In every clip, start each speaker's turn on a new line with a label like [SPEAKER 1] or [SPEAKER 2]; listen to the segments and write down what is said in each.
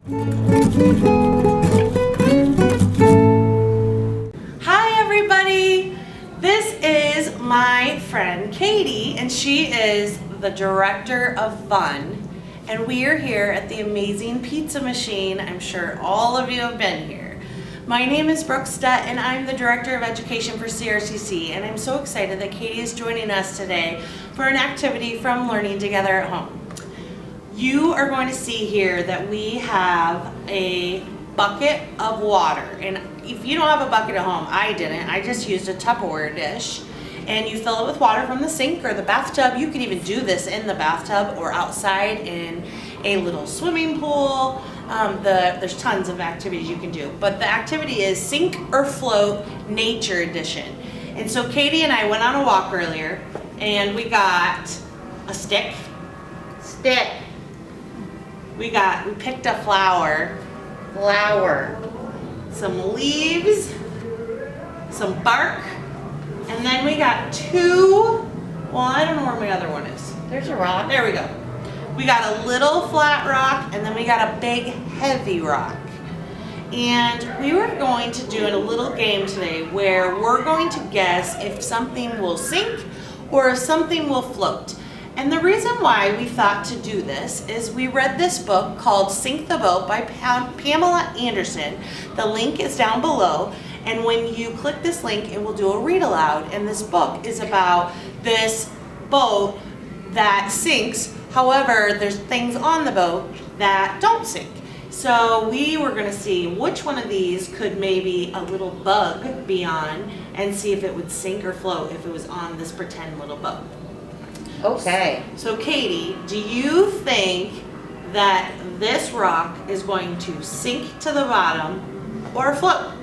[SPEAKER 1] Hi everybody! This is my friend Katie, and she is the director of fun. And we are here at the amazing pizza machine. I'm sure all of you have been here. My name is Brooke Stutt, and I'm the Director of Education for CRCC, and I'm so excited that Katie is joining us today for an activity from Learning Together at Home. You are going to see here that we have a bucket of water, and if you don't have a bucket at home, I didn't. I just used a Tupperware dish, and you fill it with water from the sink or the bathtub. You can even do this in the bathtub or outside in a little swimming pool. There's tons of activities you can do, but the activity is Sink or Float Nature Edition. And so Katie and I went on a walk earlier, and we got a stick. We picked a flower, some leaves, some bark, and then we got I don't know where my other one is.
[SPEAKER 2] There's a rock.
[SPEAKER 1] There we go. We got a little flat rock, and then we got a big heavy rock. And we were going to do a little game today where we're going to guess if something will sink or if something will float. And the reason why we thought to do this is we read this book called Sink the Boat by Pamela Allen. The link is down below, and when you click this link, it will do a read aloud. And this book is about this boat that sinks. However, there's things on the boat that don't sink. So we were going to see which one of these could maybe a little bug be on, and see if it would sink or float if it was on this pretend little boat.
[SPEAKER 2] Okay.
[SPEAKER 1] So Katie, do you think that this rock is going to sink to the bottom or float?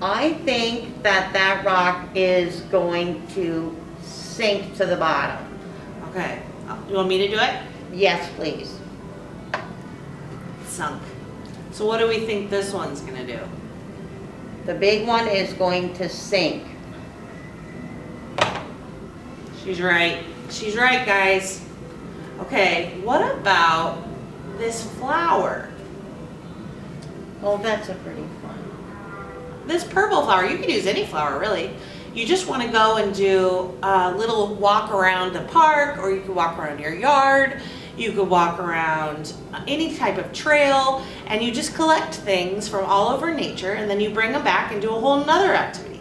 [SPEAKER 2] I think that rock is going to sink to the bottom.
[SPEAKER 1] Okay. You want me to do it?
[SPEAKER 2] Yes, please.
[SPEAKER 1] Sunk. So what do we think this one's going to do?
[SPEAKER 2] The big one is going to sink.
[SPEAKER 1] She's right. She's right, guys. Okay, what about this flower?
[SPEAKER 2] Oh, that's a pretty fun.
[SPEAKER 1] This purple flower, you can use any flower really. You just want to go and do a little walk around the park, or you could walk around your yard. You could walk around any type of trail, and you just collect things from all over nature, and then you bring them back and do a whole nother activity.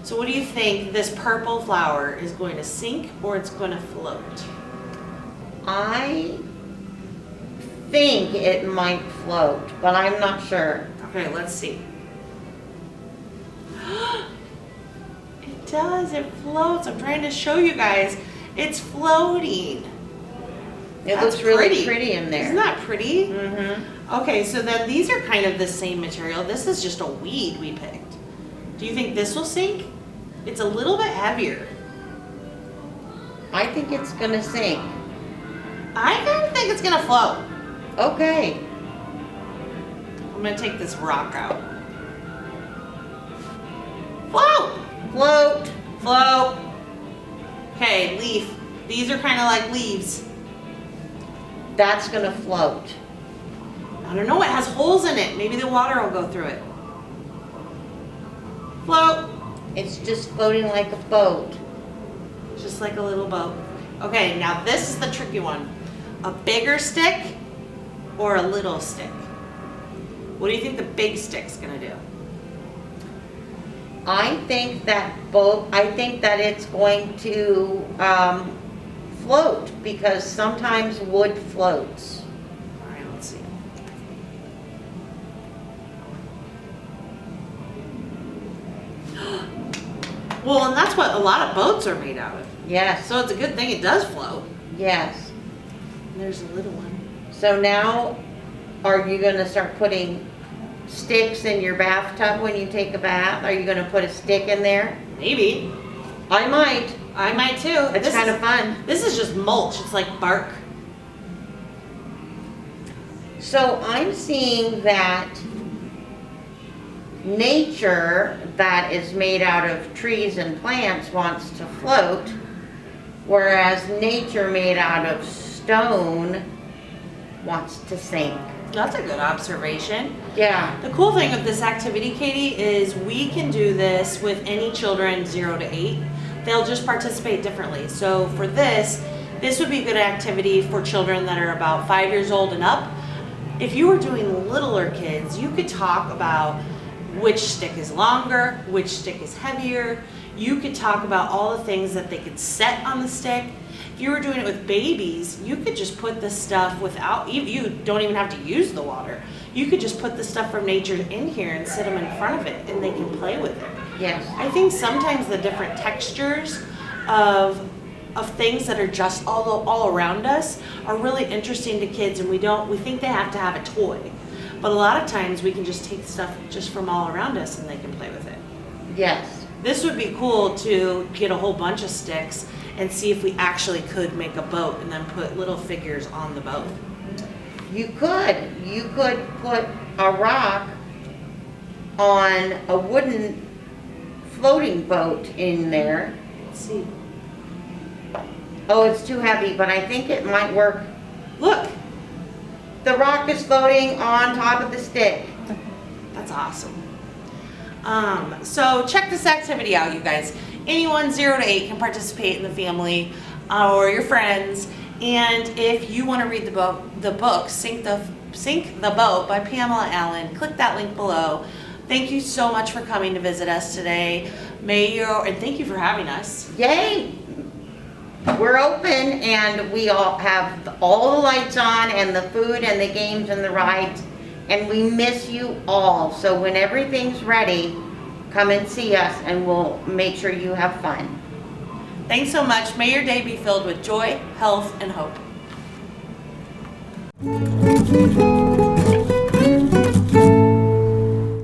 [SPEAKER 1] So what do you think this purple flower is going to sink or it's going to float?
[SPEAKER 2] I think it might float, but I'm not sure.
[SPEAKER 1] Okay, let's see. It does, it floats. I'm trying to show you guys. It's floating.
[SPEAKER 2] It
[SPEAKER 1] That's
[SPEAKER 2] looks really pretty in there.
[SPEAKER 1] Isn't that pretty?
[SPEAKER 2] Mm-hmm.
[SPEAKER 1] Okay, so then these are kind of the same material. This is just a weed we picked. Do you think this will sink? It's a little bit heavier.
[SPEAKER 2] I think it's gonna sink.
[SPEAKER 1] I kind of think it's gonna float.
[SPEAKER 2] Okay.
[SPEAKER 1] I'm gonna take this rock out. Float!
[SPEAKER 2] Float.
[SPEAKER 1] Float. Okay, leaf. These are kind of like leaves.
[SPEAKER 2] That's gonna float.
[SPEAKER 1] I don't know, it has holes in it. Maybe the water will go through it. Float.
[SPEAKER 2] It's just floating like a boat.
[SPEAKER 1] Just like a little boat. Okay, now this is the tricky one. A bigger stick or a little stick? What do you think the big stick's gonna do?
[SPEAKER 2] I think that it's going to float, because sometimes wood floats.
[SPEAKER 1] All right, let's see. Well, and that's what a lot of boats are made out of.
[SPEAKER 2] Yes.
[SPEAKER 1] So it's a good thing it does float.
[SPEAKER 2] Yes.
[SPEAKER 1] And there's a little one.
[SPEAKER 2] So now, are you going to start putting sticks in your bathtub when you take a bath? Are you going to put a stick in there?
[SPEAKER 1] Maybe.
[SPEAKER 2] I might.
[SPEAKER 1] I might too.
[SPEAKER 2] It's kind of fun.
[SPEAKER 1] This is just mulch. It's like bark.
[SPEAKER 2] So I'm seeing that nature that is made out of trees and plants wants to float, whereas nature made out of stone wants to sink.
[SPEAKER 1] That's a good observation.
[SPEAKER 2] Yeah.
[SPEAKER 1] The cool thing with this activity, Katie, is we can do this with any children 0 to 8. They'll just participate differently. So for this would be a good activity for children that are about 5 years old and up. If you were doing littler kids, you could talk about which stick is longer, which stick is heavier. You could talk about all the things that they could set on the stick. If you were doing it with babies, you could just put the stuff without, you don't even have to use the water. You could just put the stuff from nature in here and sit them in front of it and they can play with it.
[SPEAKER 2] Yes.
[SPEAKER 1] I think sometimes the different textures of things that are just all around us are really interesting to kids, and we think they have to have a toy. But a lot of times we can just take stuff just from all around us and they can play with it.
[SPEAKER 2] Yes.
[SPEAKER 1] This would be cool to get a whole bunch of sticks and see if we actually could make a boat and then put little figures on the boat.
[SPEAKER 2] You could put a rock on a wooden floating boat in there.
[SPEAKER 1] Let's see.
[SPEAKER 2] Oh, it's too heavy, but I think it might work.
[SPEAKER 1] Look,
[SPEAKER 2] The rock is floating on top of the stick.
[SPEAKER 1] that's awesome. So check this activity out, you guys. Anyone 0 to 8 can participate in the family or your friends. And if you want to read the book, Sink the Boat by Pamela Allen, click that link below. Thank you so much for coming to visit us today. And thank you for having us.
[SPEAKER 2] Yay! We're open and we all have all the lights on and the food and the games and the rides, and we miss you all. So when everything's ready, come and see us and we'll make sure you have fun.
[SPEAKER 1] Thanks so much. May your day be filled with joy, health, and hope.